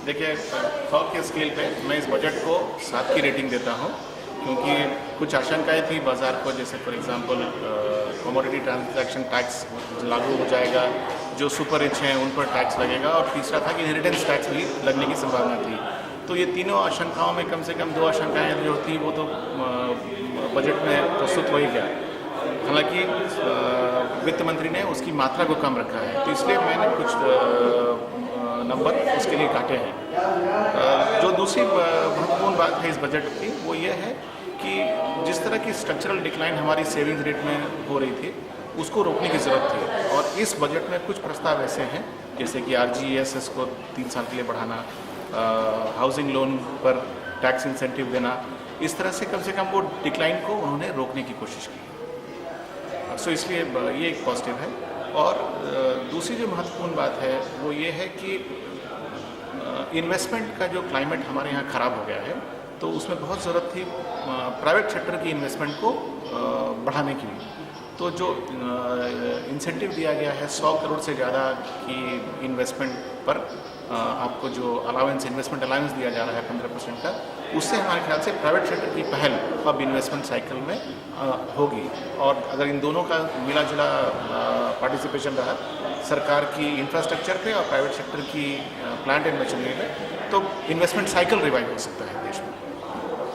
देखिए, 100 के स्केल पे मैं इस बजट को 7 की रेटिंग देता हूँ, क्योंकि कुछ आशंकाएं थी बाज़ार को, जैसे for example commodity transaction tax लागू हो जाएगा, जो सुपर रिच हैं उन पर टैक्स लगेगा, और तीसरा था कि इनहेरिटेंस टैक्स भी लगने की संभावना थी। तो ये तीनों आशंकाओं में कम से कम 2 आशंकाएँ जो थी वो तो बजट में प्रस्तुत हो ही गया। हालांकि वित्त मंत्री ने उसकी मात्रा को कम रखा है, तो इसलिए मैंने कुछ नंबर उसके लिए काटे हैं। जो दूसरी महत्वपूर्ण बात है इस बजट की वो ये है कि जिस तरह की स्ट्रक्चरल डिक्लाइन हमारी सेविंग्स रेट में हो रही थी उसको रोकने की ज़रूरत थी, और इस बजट में कुछ प्रस्ताव ऐसे हैं जैसे कि RGESS को 3 साल के लिए बढ़ाना, हाउसिंग लोन पर टैक्स इंसेंटिव देना, इस तरह से कम वो डिक्लाइन को उन्होंने रोकने की कोशिश की। सो इसलिए ये एक पॉजिटिव है। और दूसरी जो महत्वपूर्ण बात है वो ये है कि इन्वेस्टमेंट का जो क्लाइमेट हमारे यहाँ ख़राब हो गया है, तो उसमें बहुत ज़रूरत थी प्राइवेट सेक्टर की इन्वेस्टमेंट को बढ़ाने की। तो जो इंसेंटिव दिया गया है 100 करोड़ से ज़्यादा की इन्वेस्टमेंट पर आपको जो अलाउंस इन्वेस्टमेंट अलाउंस दिया जा रहा है 15% का, उससे हमारे ख्याल से प्राइवेट सेक्टर की पहल अब इन्वेस्टमेंट साइकिल में होगी। और अगर इन दोनों का मिला जुला पार्टिसिपेशन रहा सरकार की इंफ्रास्ट्रक्चर पे और प्राइवेट सेक्टर की प्लांट एंड मशीनरी में, तो इन्वेस्टमेंट साइकिल रिवाइव हो सकता है देश में।